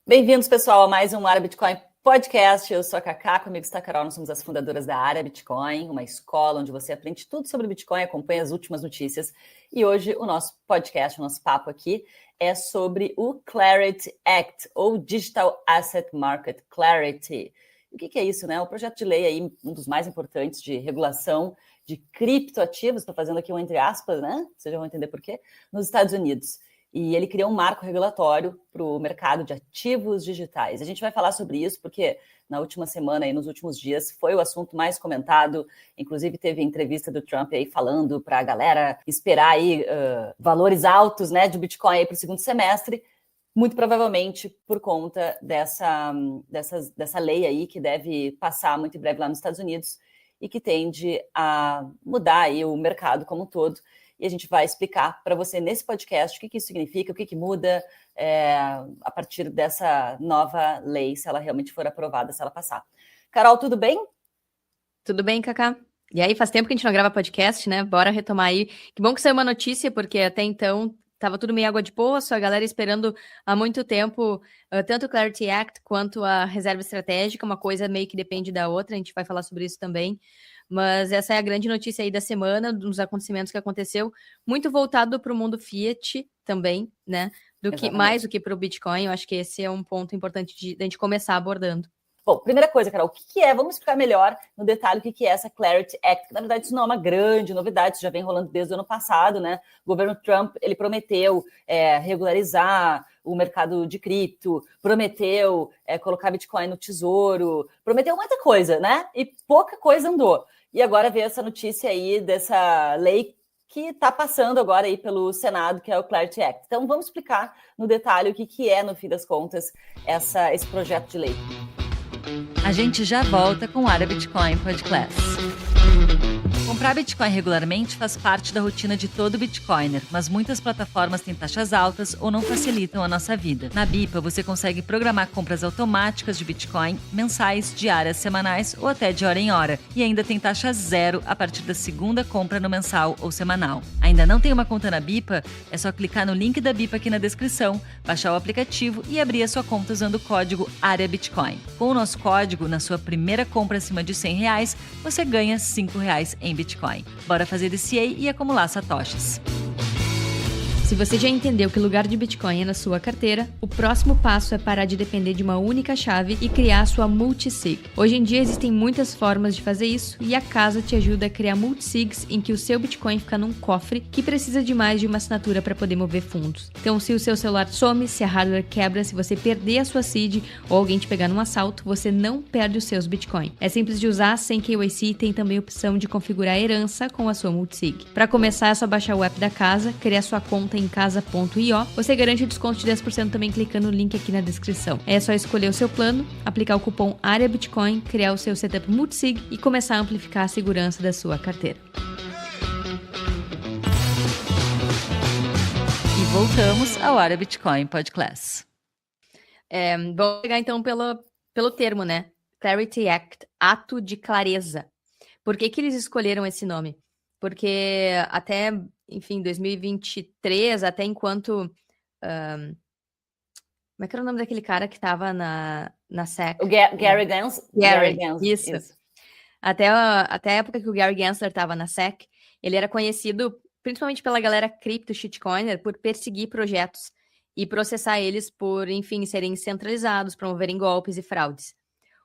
Bem-vindos, pessoal, a mais um Área Bitcoin Podcast. Eu sou a Cacá, comigo está a Carol, nós somos as fundadoras da Área Bitcoin, uma escola onde você aprende tudo sobre Bitcoin, acompanha as últimas notícias. E hoje o nosso podcast, o nosso papo aqui é sobre o Clarity Act, ou Digital Asset Market Clarity. O que é isso, né? O projeto de lei aí, um dos mais importantes de regulação de criptoativos, estou fazendo aqui um entre aspas, né? Vocês já vão entender por quê, nos Estados Unidos. E ele criou um marco regulatório para o mercado de ativos digitais. A gente vai falar sobre isso porque na última semana e nos últimos dias foi o assunto mais comentado. Inclusive teve entrevista do Trump aí falando para a galera esperar aí valores altos, né, de Bitcoin aí para o segundo semestre, muito provavelmente por conta dessa lei aí que deve passar muito em breve lá nos Estados Unidos e que tende a mudar aí o mercado como um todo. E a gente vai explicar para você nesse podcast o que isso significa, o que muda a partir dessa nova lei, se ela realmente for aprovada, se ela passar. Carol, tudo bem? Tudo bem, Cacá? E aí, faz tempo que a gente não grava podcast, né? Bora retomar aí. Que bom que saiu uma notícia, porque até então tava tudo meio água de poço, a galera esperando há muito tempo tanto o Clarity Act quanto a reserva estratégica, uma coisa meio que depende da outra, a gente vai falar sobre isso também. Mas essa é a grande notícia aí da semana, dos acontecimentos que aconteceu, muito voltado para o mundo Fiat também, né? Mais do que para o Bitcoin. Eu acho que esse é um ponto importante de a gente começar abordando. Bom, primeira coisa, Carol, o que é? Vamos explicar melhor no detalhe o que é essa Clarity Act, que na verdade isso não é uma grande novidade, isso já vem rolando desde o ano passado, né? O governo Trump, ele prometeu regularizar o mercado de cripto, prometeu colocar Bitcoin no tesouro, prometeu muita coisa, né? E pouca coisa andou. E agora veio essa notícia aí dessa lei que está passando agora aí pelo Senado, que é o Clarity Act. Então, vamos explicar no detalhe o que é, no fim das contas, esse projeto de lei. A gente já volta com o Área Bitcoin Podcast. Comprar Bitcoin regularmente faz parte da rotina de todo Bitcoiner, mas muitas plataformas têm taxas altas ou não facilitam a nossa vida. Na Bipa, você consegue programar compras automáticas de Bitcoin mensais, diárias, semanais ou até de hora em hora. E ainda tem taxa zero a partir da segunda compra no mensal ou semanal. Ainda não tem uma conta na Bipa? É só clicar no link da Bipa aqui na descrição, baixar o aplicativo e abrir a sua conta usando o código AREABITCOIN. Com o nosso código, na sua primeira compra acima de R$100, você ganha R$5 em Bitcoin. Bora fazer DCA e acumular satoshis. Se você já entendeu que lugar de Bitcoin é na sua carteira, o próximo passo é parar de depender de uma única chave e criar a sua multisig. Hoje em dia existem muitas formas de fazer isso e a Casa te ajuda a criar multisigs em que o seu Bitcoin fica num cofre que precisa de mais de uma assinatura para poder mover fundos. Então, se o seu celular some, se a hardware quebra, se você perder a sua seed ou alguém te pegar num assalto, você não perde os seus Bitcoin. É simples de usar, sem KYC, e tem também a opção de configurar a herança com a sua multisig. Para começar, é só baixar o app da Casa, criar sua conta em casa.io. Você garante o desconto de 10% também clicando no link aqui na descrição. É só escolher o seu plano, aplicar o cupom AREABITCOIN, criar o seu setup multisig e começar a amplificar a segurança da sua carteira. E voltamos ao Área Bitcoin Podcast. Vamos pegar então pelo termo, né? Clarity Act, ato de clareza. Por que eles escolheram esse nome? Porque até, enfim, 2023, até enquanto... como é que era o nome daquele cara que estava na SEC? O Gary Gensler. Gary, isso. Até a época que o Gary Gensler estava na SEC, ele era conhecido, principalmente pela galera cripto shitcoiner, por perseguir projetos e processar eles por, enfim, serem centralizados, promoverem golpes e fraudes.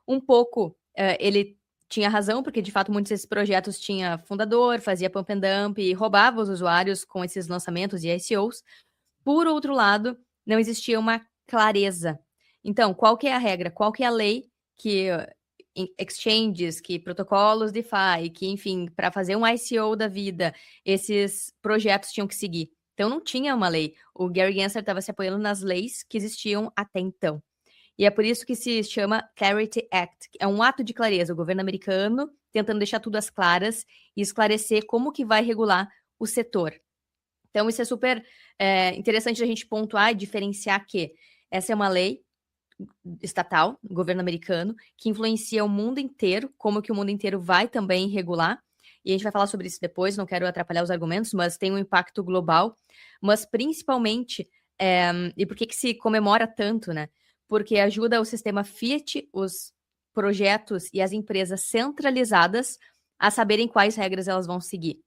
Um pouco, ele tinha razão, porque de fato muitos desses projetos tinha fundador, fazia pump and dump e roubava os usuários com esses lançamentos e ICOs. Por outro lado, não existia uma clareza. Então, qual que é a regra? Qual que é a lei que exchanges, que protocolos DeFi, que, enfim, para fazer um ICO da vida, esses projetos tinham que seguir? Então, não tinha uma lei. O Gary Gensler estava se apoiando nas leis que existiam até então. E é por isso que se chama Clarity Act. É um ato de clareza. O governo americano tentando deixar tudo às claras e esclarecer como que vai regular o setor. Então, isso é super interessante a gente pontuar e diferenciar que essa é uma lei estatal, governo americano, que influencia o mundo inteiro, como que o mundo inteiro vai também regular. E a gente vai falar sobre isso depois, não quero atrapalhar os argumentos, mas tem um impacto global. Mas, principalmente, e por que se comemora tanto, né? porque ajuda o sistema Fiat, os projetos e as empresas centralizadas a saberem quais regras elas vão seguir.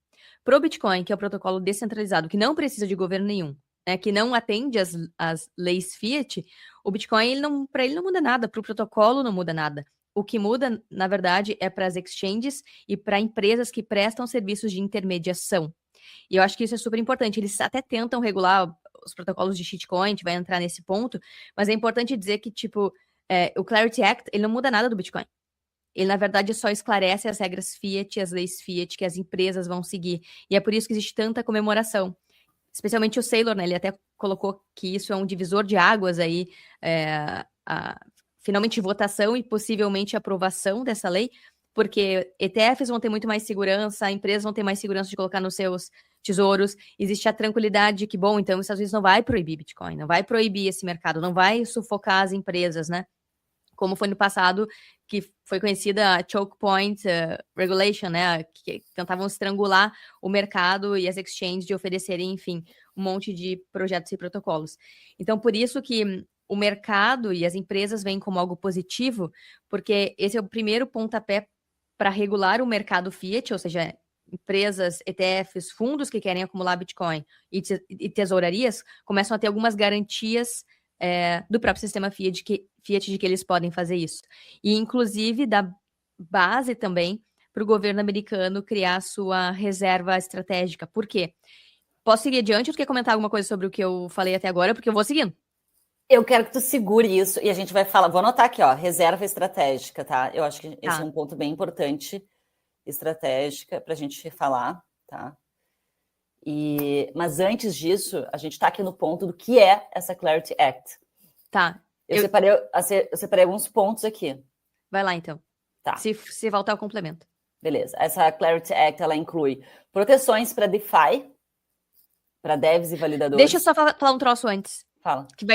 Para o Bitcoin, que é o protocolo descentralizado, que não precisa de governo nenhum, né, que não atende às leis Fiat, o Bitcoin, para ele não muda nada, para o protocolo não muda nada. O que muda, na verdade, é para as exchanges e para empresas que prestam serviços de intermediação. E eu acho que isso é super importante. Eles até tentam regular os protocolos de shitcoin, a gente vai entrar nesse ponto, mas é importante dizer que, tipo, o Clarity Act, ele não muda nada do Bitcoin. Ele, na verdade, só esclarece as regras Fiat, as leis Fiat que as empresas vão seguir. E é por isso que existe tanta comemoração. Especialmente o Saylor, né? Ele até colocou que isso é um divisor de águas aí, finalmente votação e possivelmente aprovação dessa lei, porque ETFs vão ter muito mais segurança, empresas vão ter mais segurança de colocar nos seus tesouros, existe a tranquilidade que, bom, então os Estados Unidos não vai proibir Bitcoin, não vai proibir esse mercado, não vai sufocar as empresas, né? Como foi no passado, que foi conhecida a Choke Point Regulation, né? Que tentavam estrangular o mercado e as exchanges de oferecerem, enfim, um monte de projetos e protocolos. Então, por isso que o mercado e as empresas veem como algo positivo, porque esse é o primeiro pontapé para regular o mercado Fiat, ou seja, empresas, ETFs, fundos que querem acumular Bitcoin e tesourarias começam a ter algumas garantias do próprio sistema Fiat de que eles podem fazer isso. E, inclusive, dá base também para o governo americano criar a sua reserva estratégica. Por quê? Posso seguir adiante ou tu quer comentar alguma coisa sobre o que eu falei até agora? Porque eu vou seguindo. Eu quero que tu segure isso e a gente vai falar. Vou anotar aqui, ó, reserva estratégica, tá? Eu acho que esse é um ponto bem importante, estratégica, para a gente falar, tá? Mas antes disso, a gente está aqui no ponto do que é essa Clarity Act. Tá. Eu separei alguns pontos aqui. Vai lá, então. Tá. Se voltar, eu complemento. Beleza. Essa Clarity Act, ela inclui proteções para DeFi, para devs e validadores. Deixa eu só falar um troço antes. Fala. Que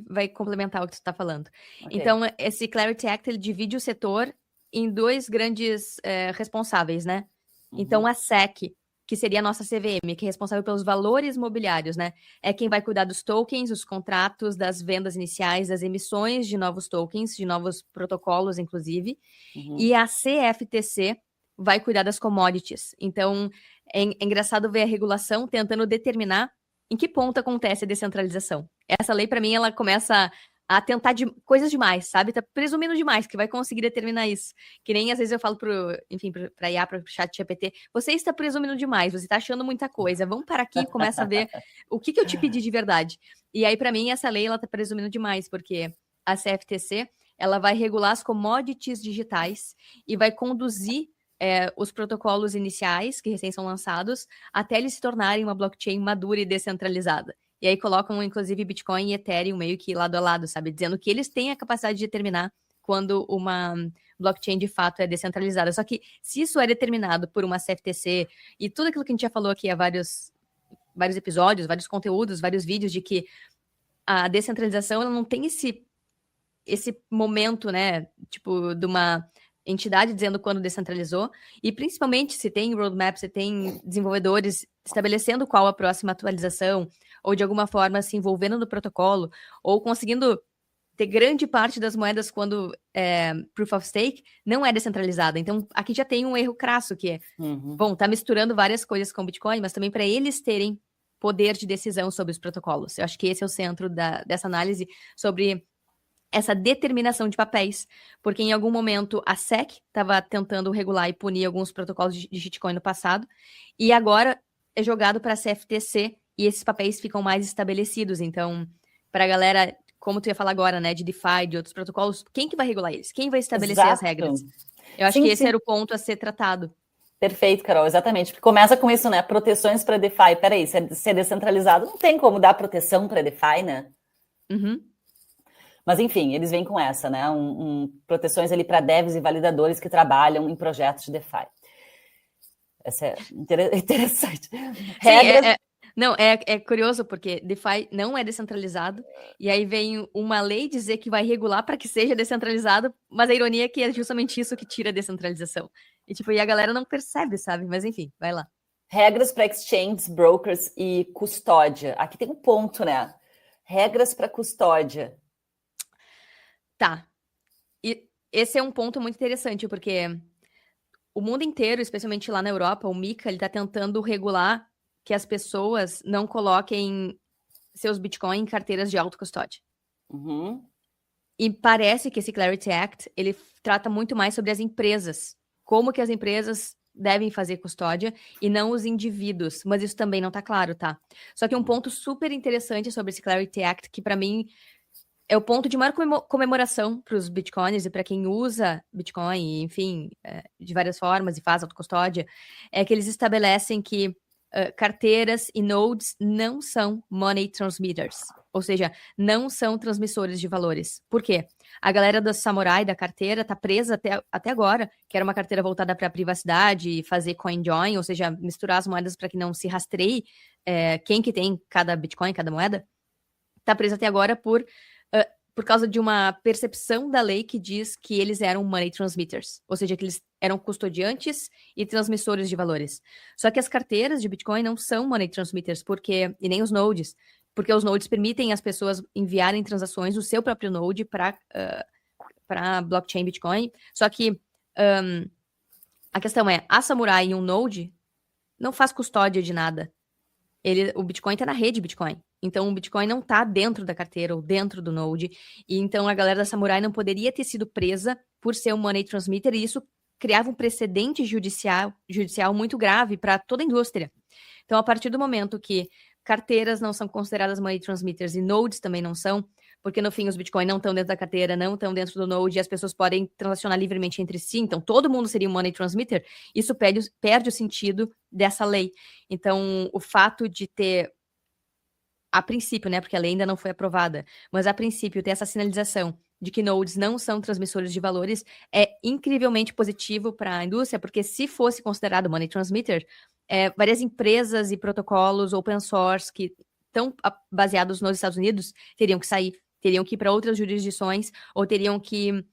vai complementar o que tu está falando. Okay. Então, esse Clarity Act, ele divide o setor em dois grandes responsáveis, né? Uhum. Então, a SEC, que seria a nossa CVM, que é responsável pelos valores mobiliários, né? É quem vai cuidar dos tokens, os contratos, das vendas iniciais, das emissões de novos tokens, de novos protocolos, inclusive. Uhum. E a CFTC vai cuidar das commodities. Então, é engraçado ver a regulação tentando determinar em que ponto acontece a descentralização. Essa lei, para mim, ela começa a tentar coisas demais, sabe? Tá presumindo demais que vai conseguir determinar isso. Que nem às vezes eu falo para IA, para o chat GPT, você está presumindo demais, você está achando muita coisa, vamos parar aqui e começa a ver o que eu te pedi de verdade. E aí, para mim, essa lei, ela tá presumindo demais, porque a CFTC, ela vai regular as commodities digitais e vai conduzir os protocolos iniciais, que recém são lançados, até eles se tornarem uma blockchain madura e descentralizada. E aí colocam, inclusive, Bitcoin e Ethereum meio que lado a lado, sabe? Dizendo que eles têm a capacidade de determinar quando uma blockchain de fato é descentralizada. Só que se isso é determinado por uma CFTC e tudo aquilo que a gente já falou aqui há vários episódios, vários conteúdos, vários vídeos de que a descentralização ela não tem esse momento, né? Tipo, de uma entidade dizendo quando descentralizou, e principalmente se tem roadmap, se tem desenvolvedores estabelecendo qual a próxima atualização, ou de alguma forma se envolvendo no protocolo, ou conseguindo ter grande parte das moedas quando Proof of Stake não é descentralizada. Então, aqui já tem um erro crasso, que é, bom, tá misturando várias coisas com Bitcoin, mas também para eles terem poder de decisão sobre os protocolos. Eu acho que esse é o centro dessa análise sobre essa determinação de papéis, porque em algum momento a SEC estava tentando regular e punir alguns protocolos de shitcoin no passado, e agora é jogado para a CFTC e esses papéis ficam mais estabelecidos. Então, para a galera, como tu ia falar agora, né, de DeFi, de outros protocolos, quem que vai regular eles? Quem vai estabelecer as regras? Eu acho que esse era o ponto a ser tratado. Perfeito, Carol, exatamente. Porque começa com isso, né, proteções para DeFi. Peraí, se é descentralizado, não tem como dar proteção para DeFi, né? Uhum. Mas, enfim, eles vêm com essa, né? Proteções ali para devs e validadores que trabalham em projetos de DeFi. Essa é interessante. Regras... Não, é curioso, porque DeFi não é descentralizado, e aí vem uma lei dizer que vai regular para que seja descentralizado, mas a ironia é que é justamente isso que tira a descentralização. E a galera não percebe, sabe? Mas enfim, vai lá. Regras para exchanges, brokers e custódia. Aqui tem um ponto, né? Regras para custódia. Tá. E esse é um ponto muito interessante, porque o mundo inteiro, especialmente lá na Europa, o MiCA, ele tá tentando regular que as pessoas não coloquem seus Bitcoin em carteiras de autocustódia. Uhum. E parece que esse Clarity Act, ele trata muito mais sobre as empresas. Como que as empresas devem fazer custódia e não os indivíduos. Mas isso também não tá claro, tá? Só que um ponto super interessante sobre esse Clarity Act, que para mim é o ponto de maior comemoração para os Bitcoins e para quem usa Bitcoin, enfim, de várias formas e faz autocustódia, é que eles estabelecem que carteiras e nodes não são money transmitters, ou seja, não são transmissores de valores. Por quê? A galera do Samurai, da carteira, tá presa até agora, que era uma carteira voltada para a privacidade e fazer coin join, ou seja, misturar as moedas para que não se rastreie quem que tem cada Bitcoin, cada moeda, tá presa até agora por causa de uma percepção da lei que diz que eles eram money transmitters, ou seja, que eles eram custodiantes e transmissores de valores. Só que as carteiras de Bitcoin não são money transmitters, e nem os nodes, porque os nodes permitem as pessoas enviarem transações do seu próprio node para blockchain Bitcoin. Só que a questão é, a Samurai e um node não faz custódia de nada. O Bitcoin está na rede Bitcoin. Então, o Bitcoin não está dentro da carteira ou dentro do node. E então, a galera da Samurai não poderia ter sido presa por ser um money transmitter. E isso criava um precedente judicial muito grave para toda a indústria. Então, a partir do momento que carteiras não são consideradas money transmitters e nodes também não são, porque no fim os Bitcoin não estão dentro da carteira, não estão dentro do node e as pessoas podem transacionar livremente entre si, então todo mundo seria um money transmitter, isso perde o sentido dessa lei. Então, o fato de ter, a princípio, né, porque a lei ainda não foi aprovada, mas a princípio ter essa sinalização de que nodes não são transmissores de valores é incrivelmente positivo para a indústria, porque se fosse considerado money transmitter, várias empresas e protocolos open source que estão baseados nos Estados Unidos teriam que sair, teriam que ir para outras jurisdições ou teriam que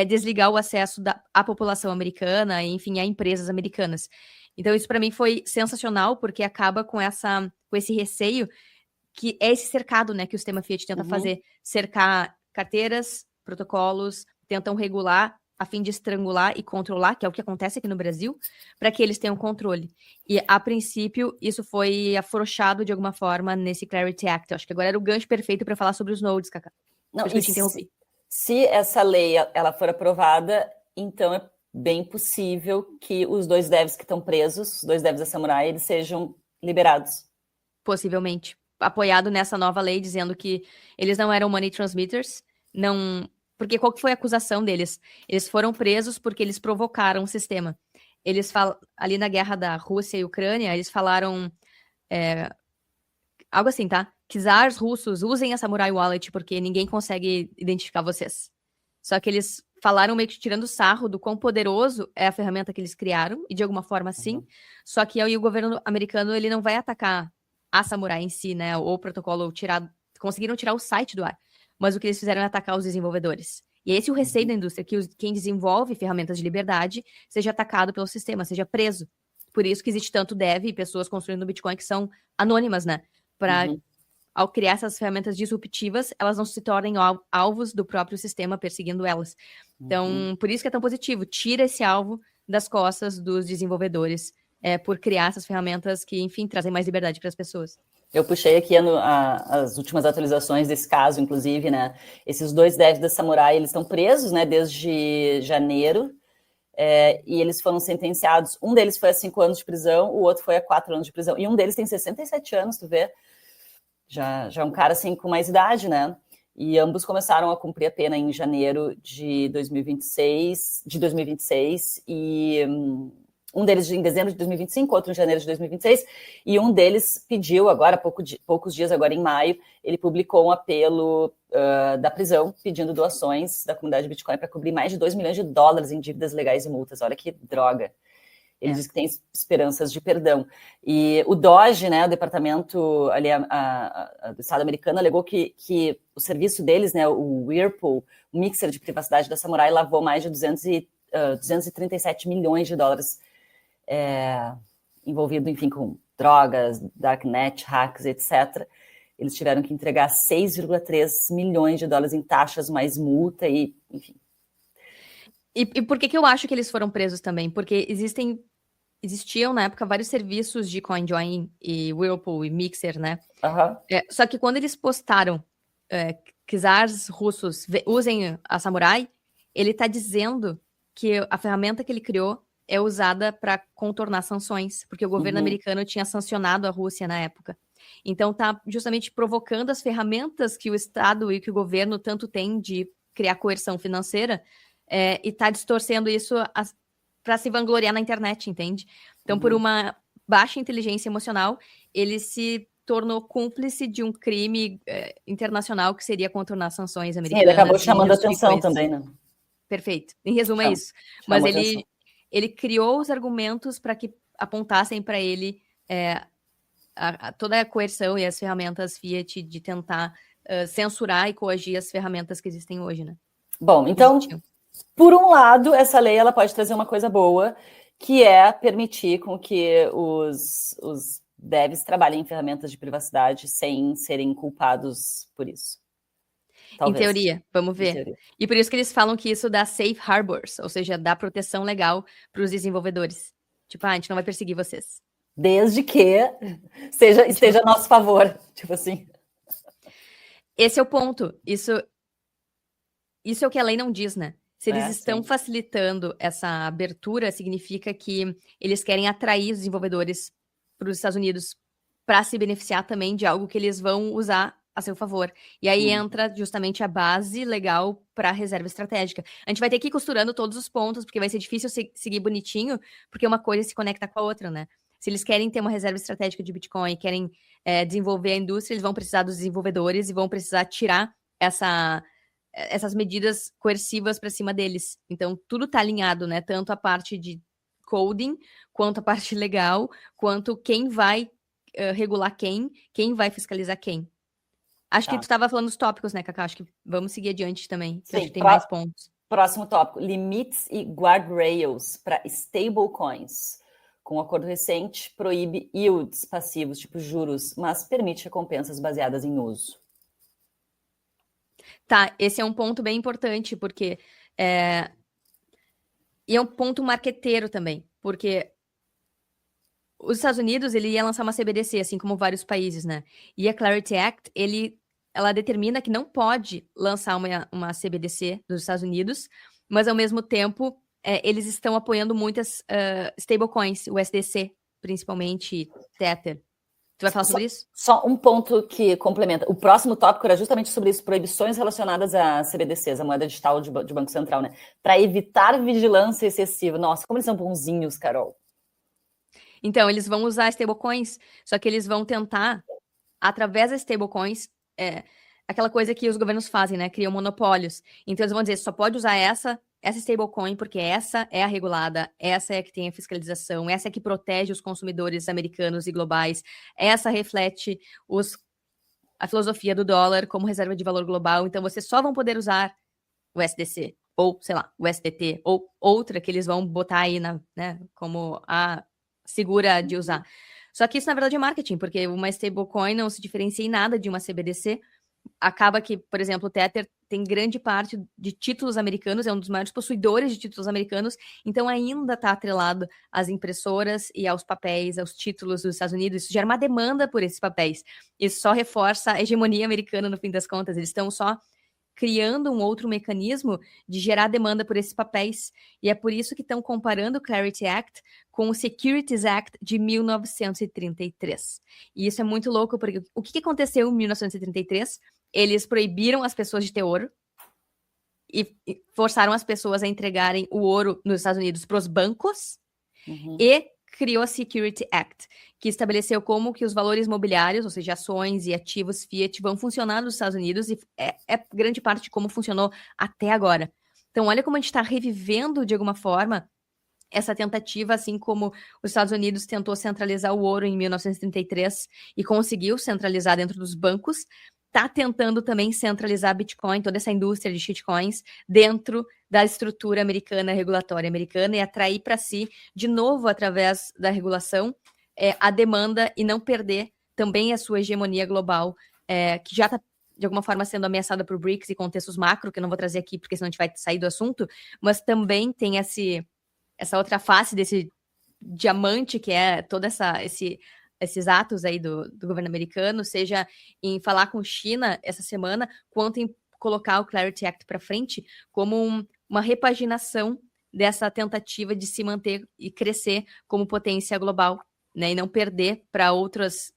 desligar o acesso à população americana, enfim, a empresas americanas. Então, isso para mim foi sensacional, porque acaba com esse receio que é esse cercado, né, que o sistema Fiat tenta fazer, cercar carteiras, protocolos, tentam regular a fim de estrangular e controlar, que é o que acontece aqui no Brasil, para que eles tenham controle. E, a princípio, isso foi afrouxado de alguma forma nesse Clarity Act. Eu acho que agora era o gancho perfeito para falar sobre os nodes, Cacá. Não, e se essa lei ela for aprovada, então é bem possível que os dois devs que estão presos, os dois devs da Samurai, eles sejam liberados. Possivelmente. Apoiado nessa nova lei, dizendo que eles não eram money transmitters, não... Porque qual que foi a acusação deles? Eles foram presos porque eles provocaram o sistema. Eles ali na guerra da Rússia e Ucrânia, eles falaram algo assim, tá? Que czars russos usem a Samurai Wallet porque ninguém consegue identificar vocês. Só que eles falaram meio que tirando sarro do quão poderoso é a ferramenta que eles criaram, e de alguma forma sim. Só que aí o governo americano, ele não vai atacar a Samurai em si, né? Ou o protocolo conseguiram tirar o site do ar. Mas o que eles fizeram é atacar os desenvolvedores. E esse é o receio da indústria, que quem desenvolve ferramentas de liberdade seja atacado pelo sistema, seja preso. Por isso que existe tanto dev e pessoas construindo Bitcoin que são anônimas, né? Ao criar essas ferramentas disruptivas, elas não se tornem alvos do próprio sistema perseguindo elas. Então, por isso que é tão positivo. Tira esse alvo das costas dos desenvolvedores por criar essas ferramentas que, enfim, trazem mais liberdade para as pessoas. Eu puxei aqui as últimas atualizações desse caso, inclusive, né? Esses dois devs da Samurai, eles estão presos, né, desde janeiro, e eles foram sentenciados. Um deles foi a 5 anos de prisão, o outro foi a 4 anos de prisão. E um deles tem 67 anos, tu vê? Já é um cara, assim, com mais idade, né? E ambos começaram a cumprir a pena em janeiro de 2026, e... um deles em dezembro de 2025, outro em janeiro de 2026, e um deles pediu agora, poucos dias agora em maio, ele publicou um apelo da prisão, pedindo doações da comunidade Bitcoin para cobrir mais de $2 milhões em dívidas legais e multas. Olha que droga. Ele diz que tem esperanças de perdão. E o DOGE, né, o departamento ali, do Estado americano, alegou que o serviço deles, né, o Whirlpool, o mixer de privacidade da Samurai, lavou mais de 237 milhões de dólares envolvido, enfim, com drogas, darknet, hacks, etc. eles tiveram que entregar 6,3 milhões de dólares em taxas, mais multa e, enfim. E por que eu acho que eles foram presos também? Porque existiam, na época, vários serviços de CoinJoin e Whirlpool e Mixer, né? Só que quando eles postaram que czars russos usem a Samurai, ele está dizendo que a ferramenta que ele criou é usada para contornar sanções, porque o governo americano tinha sancionado a Rússia na época. Então está justamente provocando as ferramentas que o Estado e que o governo tanto tem de criar coerção financeira, e está distorcendo isso para se vangloriar na internet, entende? Então, por uma baixa inteligência emocional, ele se tornou cúmplice de um crime internacional que seria contornar sanções americanas. Sim, ele acabou chamando atenção também, né? Perfeito. Em resumo, é isso. Mas ele criou os argumentos para que apontassem para ele toda a coerção e as ferramentas Fiat de tentar censurar e coagir as ferramentas que existem hoje, né? Bom, então, por um lado, essa lei ela pode trazer uma coisa boa, que é permitir com que os devs trabalhem em ferramentas de privacidade sem serem culpados por isso. Talvez. Em teoria, vamos ver. E por isso que eles falam que isso dá safe harbors, ou seja, dá proteção legal para os desenvolvedores. Tipo, a gente não vai perseguir vocês. Desde que esteja a nosso favor, tipo assim. Esse é o ponto. Isso é o que a lei não diz, né? Se eles estão facilitando essa abertura, significa que eles querem atrair os desenvolvedores para os Estados Unidos para se beneficiar também de algo que eles vão usar a seu favor. E aí entra justamente a base legal para a reserva estratégica. A gente vai ter que ir costurando todos os pontos, porque vai ser difícil seguir bonitinho, porque uma coisa se conecta com a outra, né? Se eles querem ter uma reserva estratégica de Bitcoin, querem desenvolver a indústria, eles vão precisar dos desenvolvedores e vão precisar tirar essas medidas coercivas para cima deles. Então, tudo está alinhado, né? Tanto a parte de coding, quanto a parte legal, quanto quem vai regular quem vai fiscalizar quem. Acho que tu estava falando dos tópicos, né, Cacá? Acho que vamos seguir adiante também. Sim, acho que tem mais pontos. Próximo tópico, limites e guardrails para stablecoins. Com um acordo recente, proíbe yields passivos, tipo juros, mas permite recompensas baseadas em uso. Tá, esse é um ponto bem importante, porque e é um ponto marqueteiro também, porque os Estados Unidos, ele ia lançar uma CBDC, assim como vários países, né? E a Clarity Act, ela determina que não pode lançar uma CBDC dos Estados Unidos, mas ao mesmo tempo, eles estão apoiando muitas stablecoins, o USDC, principalmente Tether. Tu vai falar sobre isso? Só um ponto que complementa. O próximo tópico era justamente sobre isso, proibições relacionadas a CBDCs, a moeda digital de Banco Central, né? Para evitar vigilância excessiva. Nossa, como eles são bonzinhos, Carol. Então, eles vão usar stablecoins, só que eles vão tentar, através das stablecoins, aquela coisa que os governos fazem, né? Criam monopólios. Então, eles vão dizer, só pode usar essa stablecoin, porque essa é a regulada, essa é a que tem a fiscalização, essa é a que protege os consumidores americanos e globais, essa reflete a filosofia do dólar como reserva de valor global, então vocês só vão poder usar o SDC, ou, sei lá, o SDT, ou outra que eles vão botar aí como a segura de usar. Só que isso, na verdade, é marketing, porque uma stablecoin não se diferencia em nada de uma CBDC. Acaba que, por exemplo, o Tether tem grande parte de títulos americanos, é um dos maiores possuidores de títulos americanos, então ainda está atrelado às impressoras e aos papéis, aos títulos dos Estados Unidos. Isso gera uma demanda por esses papéis. Isso só reforça a hegemonia americana, no fim das contas. Eles estão só criando um outro mecanismo de gerar demanda por esses papéis. E é por isso que estão comparando o Clarity Act com o Securities Act de 1933. E isso é muito louco, porque o que aconteceu em 1933? Eles proibiram as pessoas de ter ouro e forçaram as pessoas a entregarem o ouro nos Estados Unidos para os bancos e criou a Security Act, que estabeleceu como que os valores mobiliários, ou seja, ações e ativos Fiat, vão funcionar nos Estados Unidos e é grande parte de como funcionou até agora. Então, olha como a gente está revivendo, de alguma forma, essa tentativa, assim como os Estados Unidos tentou centralizar o ouro em 1933 e conseguiu centralizar dentro dos bancos, está tentando também centralizar Bitcoin, toda essa indústria de shitcoins, dentro da estrutura americana, regulatória americana, e atrair para si, de novo, através da regulação, a demanda e não perder também a sua hegemonia global que já está, de alguma forma, sendo ameaçada por BRICS e contextos macro, que eu não vou trazer aqui, porque senão a gente vai sair do assunto, mas também tem essa outra face desse diamante, que é todo esses atos aí do governo americano, seja em falar com China essa semana, quanto em colocar o Clarity Act para frente como uma repaginação dessa tentativa de se manter e crescer como potência global, né, e não perder para outras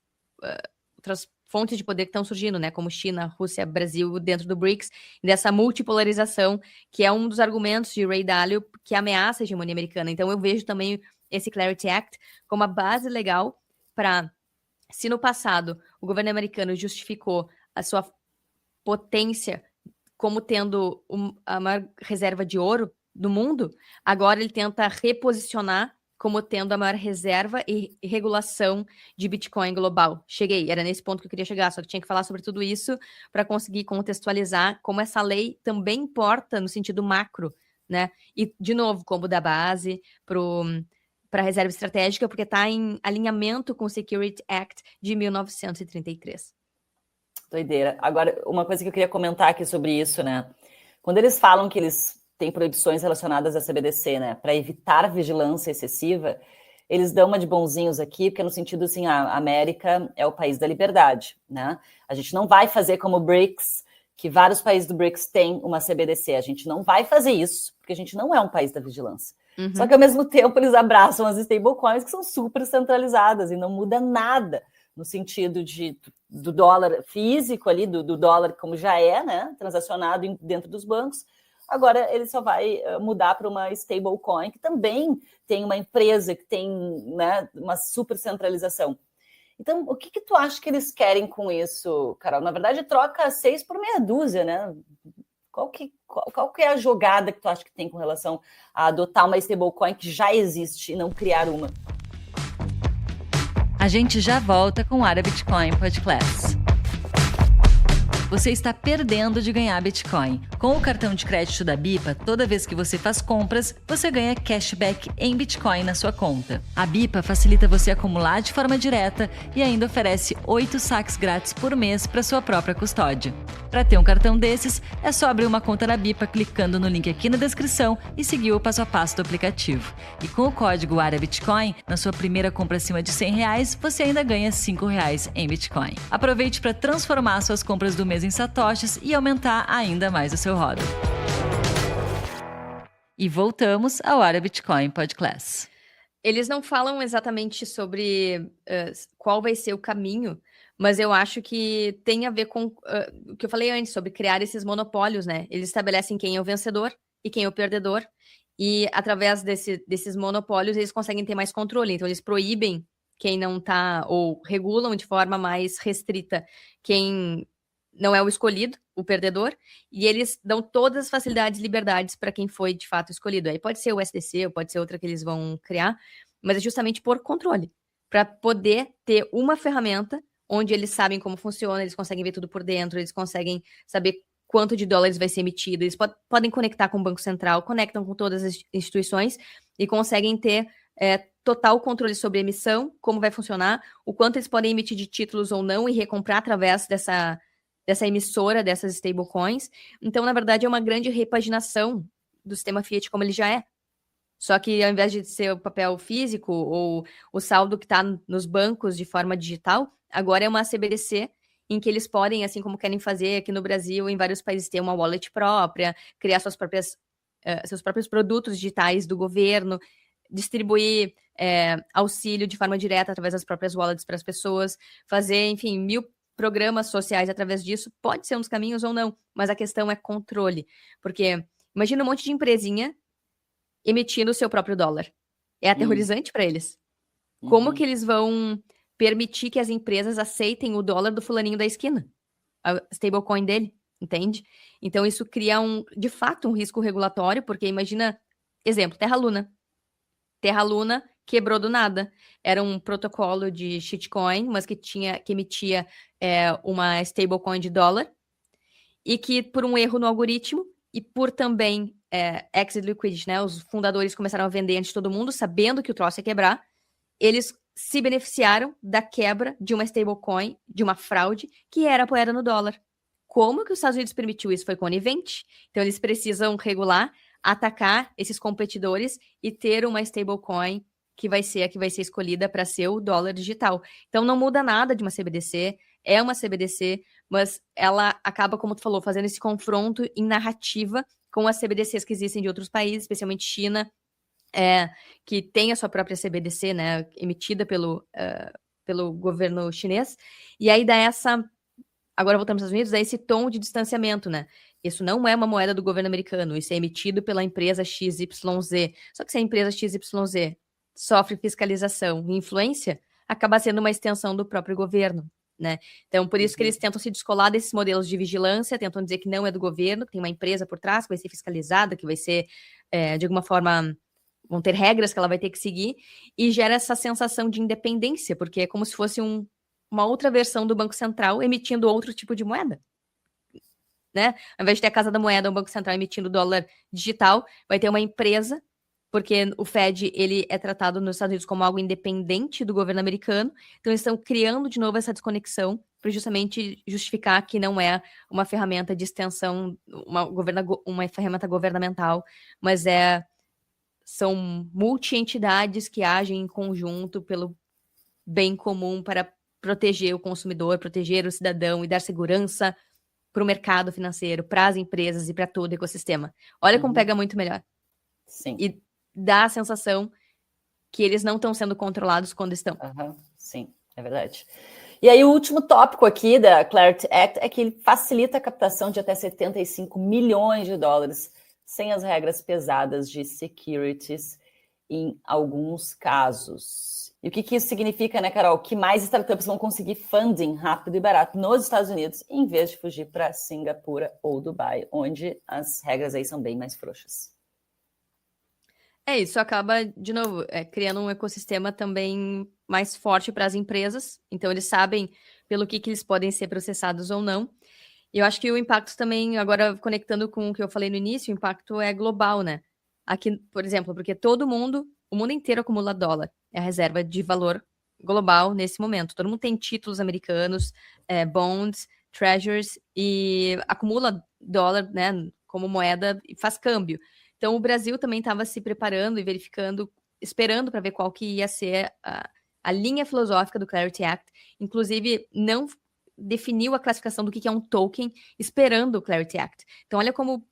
fontes de poder que estão surgindo, né, como China, Rússia, Brasil, dentro do BRICS, dessa multipolarização, que é um dos argumentos de Ray Dalio que ameaça a hegemonia americana. Então eu vejo também esse Clarity Act como uma base legal para, se no passado o governo americano justificou a sua potência como tendo a maior reserva de ouro do mundo, agora ele tenta reposicionar como tendo a maior reserva e regulação de Bitcoin global. Cheguei, era nesse ponto que eu queria chegar, só que tinha que falar sobre tudo isso para conseguir contextualizar como essa lei também importa no sentido macro, né? E, de novo, como da base para a reserva estratégica, porque está em alinhamento com o Security Act de 1933. Doideira. Agora, uma coisa que eu queria comentar aqui sobre isso, né? Quando eles falam que eles têm proibições relacionadas à CBDC, né? Para evitar vigilância excessiva, eles dão uma de bonzinhos aqui, porque no sentido assim, a América é o país da liberdade, né? A gente não vai fazer como o BRICS, que vários países do BRICS têm uma CBDC. A gente não vai fazer isso, porque a gente não é um país da vigilância. Uhum. Só que, ao mesmo tempo, eles abraçam as stablecoins que são super centralizadas e não muda nada no sentido do dólar físico ali, do dólar como já é, né, transacionado dentro dos bancos. Agora ele só vai mudar para uma stablecoin, que também tem uma empresa que tem, né, uma super centralização. Então, o que tu acha que eles querem com isso, Carol? Na verdade, troca 6 por meia dúzia, né? Qual que é a jogada que tu acha que tem com relação a adotar uma stablecoin que já existe e não criar uma? A gente já volta com o Área Bitcoin Podcast. Você está perdendo de ganhar Bitcoin. Com o cartão de crédito da Bipa, toda vez que você faz compras, você ganha cashback em Bitcoin na sua conta. A Bipa facilita você acumular de forma direta e ainda oferece 8 saques grátis por mês para sua própria custódia. Para ter um cartão desses, é só abrir uma conta na Bipa clicando no link aqui na descrição e seguir o passo a passo do aplicativo. E com o código Área Bitcoin, na sua primeira compra acima de R$100, você ainda ganha R$5 em Bitcoin. Aproveite para transformar suas compras do mês em satoshis e aumentar ainda mais o seu hodl. E voltamos ao Área Bitcoin Podcast. Eles não falam exatamente sobre qual vai ser o caminho, mas eu acho que tem a ver com o que eu falei antes, sobre criar esses monopólios, né? Eles estabelecem quem é o vencedor e quem é o perdedor, e através desses monopólios eles conseguem ter mais controle. Então eles proíbem quem não tá, ou regulam de forma mais restrita quem não é o escolhido, o perdedor, e eles dão todas as facilidades e liberdades para quem foi de fato escolhido. Aí pode ser o SDC, ou pode ser outra que eles vão criar, mas é justamente por controle, para poder ter uma ferramenta onde eles sabem como funciona, eles conseguem ver tudo por dentro, eles conseguem saber quanto de dólares vai ser emitido, eles podem conectar com o Banco Central, conectam com todas as instituições e conseguem ter total controle sobre a emissão, como vai funcionar, o quanto eles podem emitir de títulos ou não e recomprar através dessa emissora, dessas stablecoins. Então, na verdade, é uma grande repaginação do sistema fiat como ele já é. Só que, ao invés de ser o papel físico ou o saldo que está nos bancos de forma digital, agora é uma CBDC em que eles podem, assim como querem fazer aqui no Brasil, em vários países, ter uma wallet própria, criar seus próprios produtos digitais do governo, distribuir auxílio de forma direta através das próprias wallets para as pessoas, fazer, enfim, 1000 programas sociais através disso. Pode ser um dos caminhos ou não, mas a questão é controle, porque imagina um monte de empresinha emitindo o seu próprio dólar. É aterrorizante para eles. Como que eles vão permitir que as empresas aceitem o dólar do fulaninho da esquina? A stablecoin dele, entende? Então isso cria de fato um risco regulatório, porque imagina, exemplo, Terra Luna. Terra Luna quebrou do nada. Era um protocolo de shitcoin, mas que emitia uma stablecoin de dólar, e que por um erro no algoritmo e por também exit liquidity, né? Os fundadores começaram a vender antes de todo mundo, sabendo que o troço ia quebrar. Eles se beneficiaram da quebra de uma stablecoin, de uma fraude, que era apoiada no dólar. Como que os Estados Unidos permitiu isso? Foi conivente. Então, eles precisam regular, atacar esses competidores e ter uma stablecoin que vai ser a que vai ser escolhida para ser o dólar digital. Então, não muda nada de uma CBDC, é uma CBDC, mas ela acaba, como tu falou, fazendo esse confronto em narrativa com as CBDCs que existem de outros países, especialmente China, que tem a sua própria CBDC, né, emitida pelo governo chinês, e aí dá agora voltamos aos Estados Unidos, dá esse tom de distanciamento, né? Isso não é uma moeda do governo americano, isso é emitido pela empresa XYZ. Só que se a empresa XYZ sofre fiscalização e influência, acaba sendo uma extensão do próprio governo, né? Então, por isso que eles tentam se descolar desses modelos de vigilância, tentam dizer que não é do governo, que tem uma empresa por trás, que vai ser fiscalizada, que vai ser, de alguma forma, vão ter regras que ela vai ter que seguir, e gera essa sensação de independência, porque é como se fosse uma outra versão do Banco Central emitindo outro tipo de moeda, né? Ao invés de ter a Casa da Moeda, o Banco Central emitindo dólar digital, vai ter uma empresa, porque o Fed, ele é tratado nos Estados Unidos como algo independente do governo americano, então eles estão criando de novo essa desconexão para justamente justificar que não é uma ferramenta de extensão, uma ferramenta governamental, mas são multi-entidades que agem em conjunto pelo bem comum para proteger o consumidor, proteger o cidadão e dar segurança para o mercado financeiro, para as empresas e para todo o ecossistema. Olha como pega muito melhor. Sim. E dá a sensação que eles não estão sendo controlados quando estão. Sim, é verdade. E aí o último tópico aqui da Clarity Act é que ele facilita a captação de até 75 milhões de dólares sem as regras pesadas de securities em alguns casos. E o que isso significa, né, Carol? Que mais startups vão conseguir funding rápido e barato nos Estados Unidos, em vez de fugir para Singapura ou Dubai, onde as regras aí são bem mais frouxas. Isso acaba, de novo, criando um ecossistema também mais forte para as empresas. Então, eles sabem pelo que eles podem ser processados ou não. E eu acho que o impacto também, agora conectando com o que eu falei no início, o impacto é global, né? Aqui, por exemplo, porque o mundo inteiro acumula dólar. É a reserva de valor global nesse momento. Todo mundo tem títulos americanos, bonds, treasuries, e acumula dólar, né, como moeda e faz câmbio. Então, o Brasil também estava se preparando e verificando, esperando para ver qual que ia ser a linha filosófica do Clarity Act. Inclusive, não definiu a classificação do que é um token, esperando o Clarity Act. Então, olha como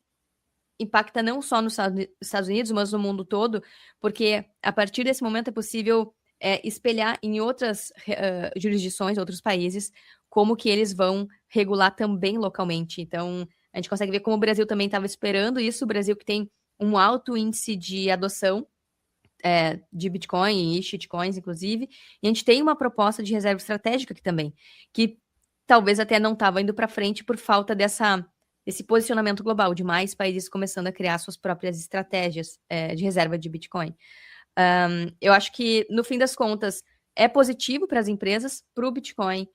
impacta não só nos Estados Unidos, mas no mundo todo, porque a partir desse momento é possível espelhar em outras jurisdições, outros países, como que eles vão regular também localmente. Então, a gente consegue ver como o Brasil também estava esperando isso, o Brasil que tem um alto índice de adoção de Bitcoin e shitcoins, inclusive, e a gente tem uma proposta de reserva estratégica aqui também, que talvez até não estava indo para frente por falta desse posicionamento global, de mais países começando a criar suas próprias estratégias de reserva de Bitcoin. Eu acho que, no fim das contas, é positivo para as empresas, para o Bitcoin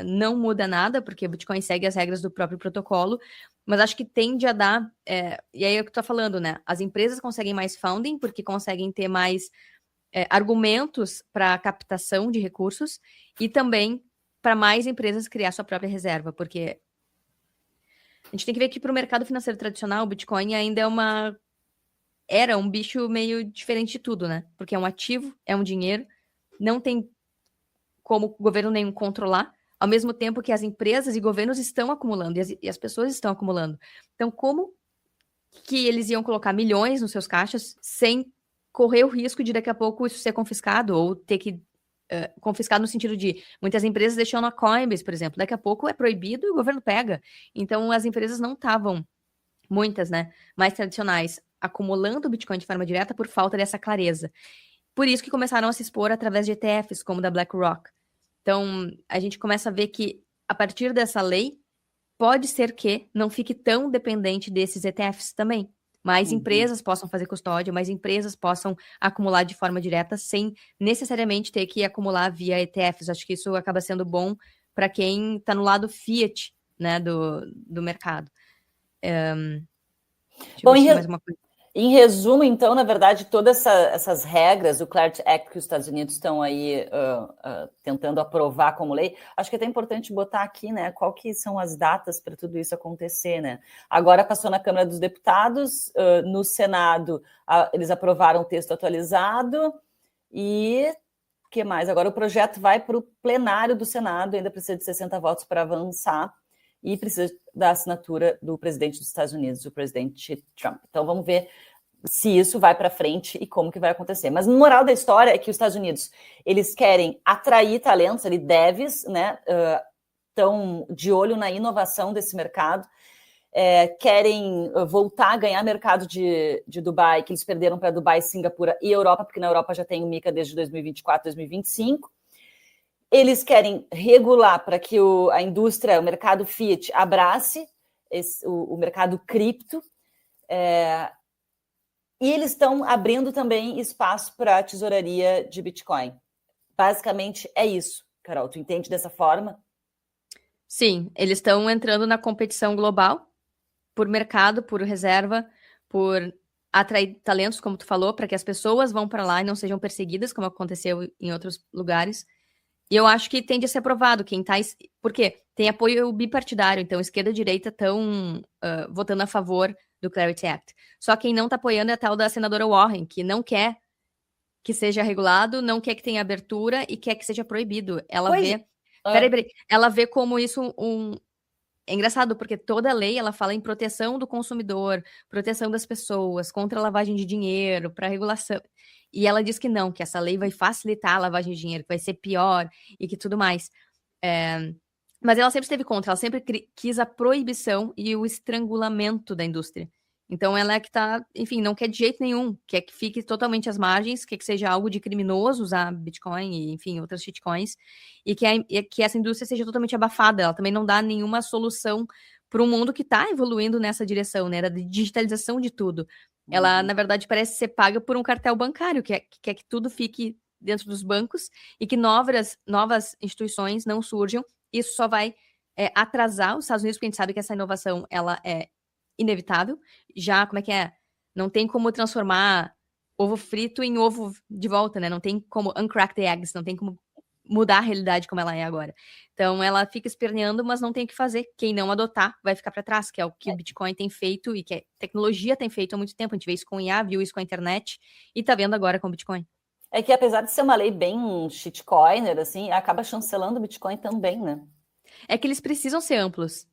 não muda nada, porque o Bitcoin segue as regras do próprio protocolo, mas acho que tende a dar, e aí é o que eu estou falando, né? As empresas conseguem mais funding, porque conseguem ter mais argumentos para captação de recursos, e também para mais empresas criar sua própria reserva, porque a gente tem que ver que para o mercado financeiro tradicional, o Bitcoin ainda era um bicho meio diferente de tudo, né? Porque é um ativo, é um dinheiro, não tem como o governo nenhum controlar, ao mesmo tempo que as empresas e governos estão acumulando, e as pessoas estão acumulando. Então, como que eles iam colocar milhões nos seus caixas sem correr o risco de daqui a pouco isso ser confiscado, ou ter que confiscado no sentido de muitas empresas deixam na Coinbase, por exemplo, daqui a pouco é proibido e o governo pega. Então, as empresas não estavam, muitas, né, mais tradicionais, acumulando o Bitcoin de forma direta por falta dessa clareza. Por isso que começaram a se expor através de ETFs, como da BlackRock. Então, a gente começa a ver que, a partir dessa lei, pode ser que não fique tão dependente desses ETFs também. Mais empresas possam fazer custódia, mais empresas possam acumular de forma direta, sem necessariamente ter que acumular via ETFs. Acho que isso acaba sendo bom para quem está no lado fiat, né, do mercado. Bom, mais uma coisa. Em resumo, então, na verdade, todas essas regras, o Clarity Act que os Estados Unidos estão aí tentando aprovar como lei, acho que é até importante botar aqui, né, qual que são as datas para tudo isso acontecer, né? Agora passou na Câmara dos Deputados, no Senado eles aprovaram o texto atualizado e o que mais? Agora o projeto vai para o plenário do Senado, ainda precisa de 60 votos para avançar e precisa da assinatura do presidente dos Estados Unidos, o presidente Trump. Então vamos ver se isso vai para frente e como que vai acontecer. Mas no moral da história é que os Estados Unidos, eles querem atrair talentos, devs, né, estão de olho na inovação desse mercado, querem voltar a ganhar mercado de Dubai, que eles perderam para Dubai, Singapura e Europa, porque na Europa já tem o MiCA desde 2024, 2025. Eles querem regular para que a indústria, o mercado fiat, abrace o mercado cripto, e eles estão abrindo também espaço para a tesouraria de Bitcoin. Basicamente é isso. Carol, tu entende dessa forma? Sim, eles estão entrando na competição global por mercado, por reserva, por atrair talentos, como tu falou, para que as pessoas vão para lá e não sejam perseguidas, como aconteceu em outros lugares. E eu acho que tende a ser aprovado. Por quê? Tem apoio bipartidário, então esquerda e direita estão votando a favor do Clarity Act. Só quem não está apoiando é a tal da senadora Warren, que não quer que seja regulado, não quer que tenha abertura e quer que seja proibido. Ela vê... Peraí. Ela vê como isso É engraçado, porque toda lei, ela fala em proteção do consumidor, proteção das pessoas, contra a lavagem de dinheiro, para regulação. E ela diz que não, que essa lei vai facilitar a lavagem de dinheiro, que vai ser pior e que tudo mais. Mas ela sempre esteve contra, ela sempre quis a proibição e o estrangulamento da indústria. Então ela é que tá, enfim, não quer de jeito nenhum, quer que fique totalmente às margens, quer que seja algo de criminoso usar Bitcoin e, enfim, outras shitcoins, e que essa indústria seja totalmente abafada. Ela também não dá nenhuma solução para um mundo que está evoluindo nessa direção, né, da digitalização de tudo. Ela, na verdade, parece ser paga por um cartel bancário, que quer que tudo fique dentro dos bancos e que novas instituições não surjam. Isso só vai atrasar os Estados Unidos, porque a gente sabe que essa inovação, ela é inevitável. Já, como é que é? Não tem como transformar ovo frito em ovo de volta, né? Não tem como uncrack the eggs, não tem como mudar a realidade como ela é agora. Então, ela fica esperneando, mas não tem o que fazer. Quem não adotar vai ficar para trás, que é o que o Bitcoin tem feito e que a tecnologia tem feito há muito tempo. A gente vê isso com IA, viu isso com a internet e tá vendo agora com o Bitcoin. É que apesar de ser uma lei bem shitcoiner, assim, acaba chancelando o Bitcoin também, né? É que eles precisam ser amplos.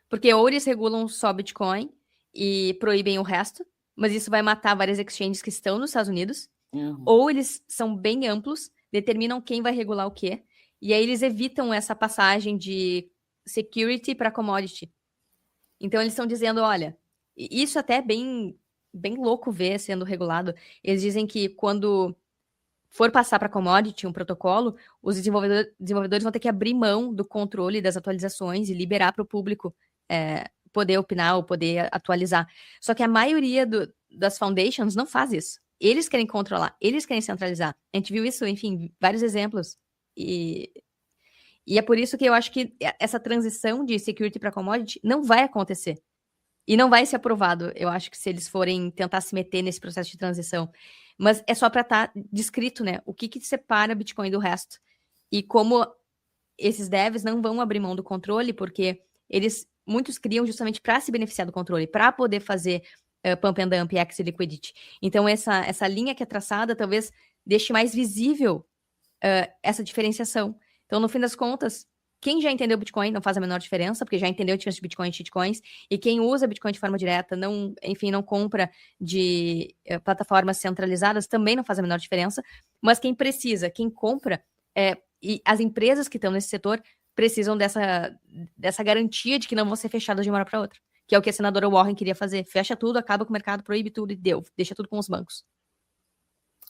Porque ou eles regulam só Bitcoin e proíbem o resto, mas isso vai matar várias exchanges que estão nos Estados Unidos, ou eles são bem amplos, determinam quem vai regular o quê, e aí eles evitam essa passagem de security para commodity. Então eles estão dizendo, olha, isso até é bem louco ver sendo regulado. Eles dizem que quando for passar para commodity um protocolo, os desenvolvedores vão ter que abrir mão do controle das atualizações e liberar para o público poder opinar ou poder atualizar. Só que a maioria das foundations não faz isso. Eles querem controlar, eles querem centralizar. A gente viu isso, enfim, vários exemplos. E é por isso que eu acho que essa transição de security para commodity não vai acontecer. E não vai ser aprovado, eu acho que se eles forem tentar se meter nesse processo de transição. Mas é só para estar descrito, né? O que separa Bitcoin do resto. E como esses devs não vão abrir mão do controle, porque muitos criam justamente para se beneficiar do controle, para poder fazer pump and dump, X e liquidity. Então, essa linha que é traçada talvez deixe mais visível essa diferenciação. Então, no fim das contas, quem já entendeu Bitcoin não faz a menor diferença, porque já entendeu a diferença de Bitcoin e shitcoins, e quem usa Bitcoin de forma direta, não compra de plataformas centralizadas, também não faz a menor diferença, mas quem precisa, quem compra, e as empresas que estão nesse setor precisam dessa garantia de que não vão ser fechadas de uma hora para outra, que é o que a senadora Warren queria fazer. Fecha tudo, acaba com o mercado, proíbe tudo e deu. Deixa tudo com os bancos.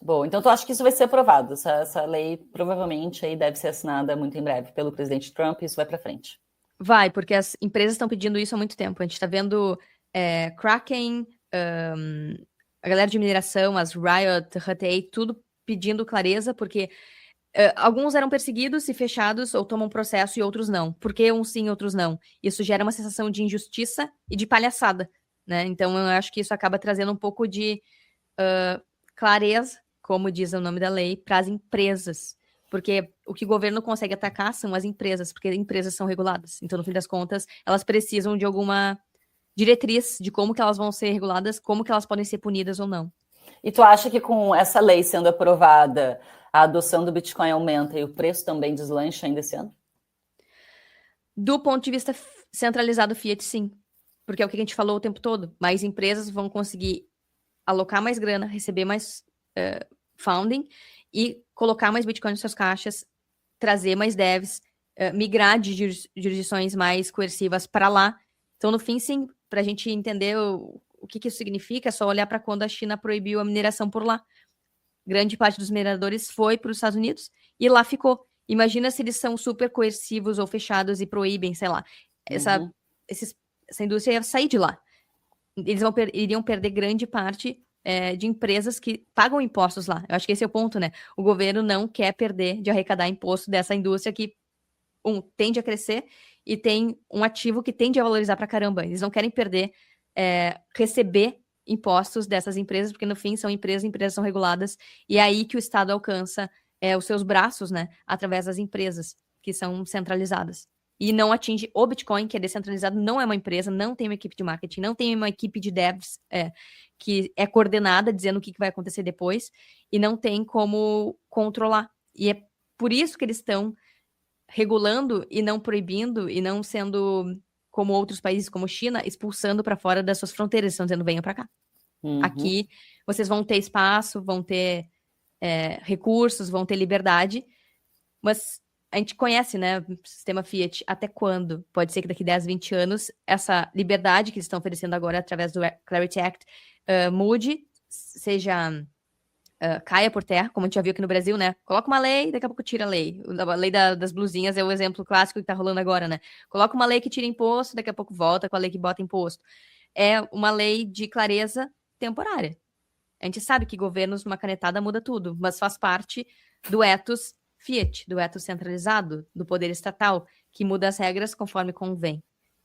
Bom, então tu acha que isso vai ser aprovado? Essa lei provavelmente aí deve ser assinada muito em breve pelo presidente Trump e isso vai para frente. Vai, porque as empresas estão pedindo isso há muito tempo. A gente está vendo Kraken, a galera de mineração, as Riot, Hut 8, tudo pedindo clareza, porque alguns eram perseguidos e fechados ou tomam processo e outros não. Por que uns sim e outros não? Isso gera uma sensação de injustiça e de palhaçada. né? Então, eu acho que isso acaba trazendo um pouco de clareza, como diz o nome da lei, para as empresas. Porque o que o governo consegue atacar são as empresas, porque empresas são reguladas. Então, no fim das contas, elas precisam de alguma diretriz de como que elas vão ser reguladas, como que elas podem ser punidas ou não. E tu acha que com essa lei sendo aprovada, a adoção do Bitcoin aumenta e o preço também deslancha ainda esse ano? Do ponto de vista centralizado Fiat, sim. Porque é o que a gente falou o tempo todo. Mais empresas vão conseguir alocar mais grana, receber mais funding e colocar mais Bitcoin nas suas caixas, trazer mais devs, migrar de jurisdições mais coercivas para lá. Então, no fim, sim, para a gente entender o que isso significa, é só olhar para quando a China proibiu a mineração por lá. Grande parte dos mineradores foi para os Estados Unidos e lá ficou. Imagina se eles são super coercivos ou fechados e proíbem, sei lá, essa indústria ia sair de lá. Eles iriam perder grande parte de empresas que pagam impostos lá. Eu acho que esse é o ponto, né? O governo não quer perder de arrecadar imposto dessa indústria que, tende a crescer e tem um ativo que tende a valorizar pra caramba. Eles não querem perder, receber impostos dessas empresas, porque no fim são empresas são reguladas, e é aí que o Estado alcança os seus braços, né, através das empresas que são centralizadas. E não atinge o Bitcoin, que é descentralizado, não é uma empresa, não tem uma equipe de marketing, não tem uma equipe de devs que é coordenada, dizendo o que vai acontecer depois, e não tem como controlar. E é por isso que eles estão regulando e não proibindo, e não sendo, como outros países, como China, expulsando para fora das suas fronteiras, estão dizendo, venham para cá. Aqui vocês vão ter espaço, vão ter recursos, vão ter liberdade, mas a gente conhece, né, o sistema Fiat, até quando? Pode ser que daqui 10, 20 anos, essa liberdade que eles estão oferecendo agora através do Clarity Act mude, caia por terra, como a gente já viu aqui no Brasil, né? Coloca uma lei, daqui a pouco tira a lei. A lei das blusinhas é o exemplo clássico que tá rolando agora, né? Coloca uma lei que tira imposto, daqui a pouco volta com a lei que bota imposto. É uma lei de clareza temporária. A gente sabe que governos, numa canetada, muda tudo, mas faz parte do ethos Fiat, do ethos centralizado, do poder estatal, que muda as regras conforme convém.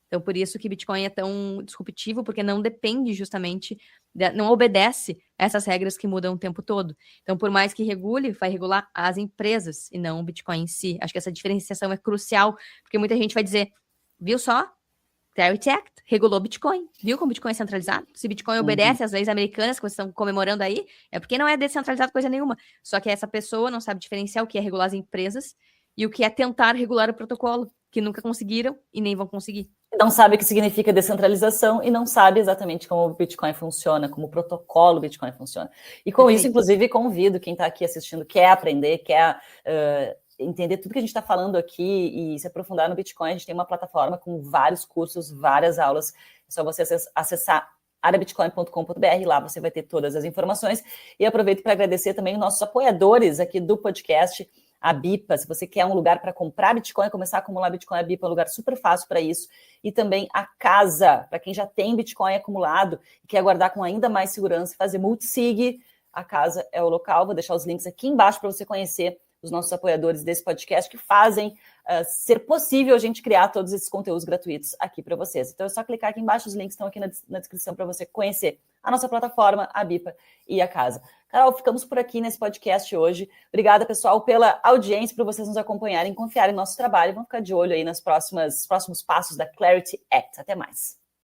Então, por isso que Bitcoin é tão disruptivo, porque não depende justamente, não obedece a essas regras que mudam o tempo todo. Então, por mais que regule, vai regular as empresas e não o Bitcoin em si. Acho que essa diferenciação é crucial, porque muita gente vai dizer, viu só? Clarity Act regulou Bitcoin. Viu como Bitcoin é centralizado? Se Bitcoin obedece às leis americanas que vocês estão comemorando aí, é porque não é descentralizado coisa nenhuma. Só que essa pessoa não sabe diferenciar o que é regular as empresas e o que é tentar regular o protocolo, que nunca conseguiram e nem vão conseguir. Não sabe o que significa descentralização e não sabe exatamente como o Bitcoin funciona, como o protocolo Bitcoin funciona. E com isso, inclusive, convido quem está aqui assistindo, quer aprender, quer entender tudo que a gente está falando aqui e se aprofundar no Bitcoin. A gente tem uma plataforma com vários cursos, várias aulas. É só você acessar arabitcoin.com.br, lá você vai ter todas as informações. E aproveito para agradecer também os nossos apoiadores aqui do podcast, a Bipa. Se você quer um lugar para comprar Bitcoin, começar a acumular Bitcoin, a Bipa é um lugar super fácil para isso. E também a Casa, para quem já tem Bitcoin acumulado e quer guardar com ainda mais segurança e fazer multisig, a Casa é o local. Vou deixar os links aqui embaixo para você conhecer os nossos apoiadores desse podcast que fazem ser possível a gente criar todos esses conteúdos gratuitos aqui para vocês. Então é só clicar aqui embaixo, os links estão aqui na descrição para você conhecer a nossa plataforma, a Bipa e a Casa. Carol, ficamos por aqui nesse podcast hoje. Obrigada, pessoal, pela audiência, por vocês nos acompanharem, confiarem no nosso trabalho. Vamos ficar de olho aí nos próximos passos da Clarity Act. Até mais.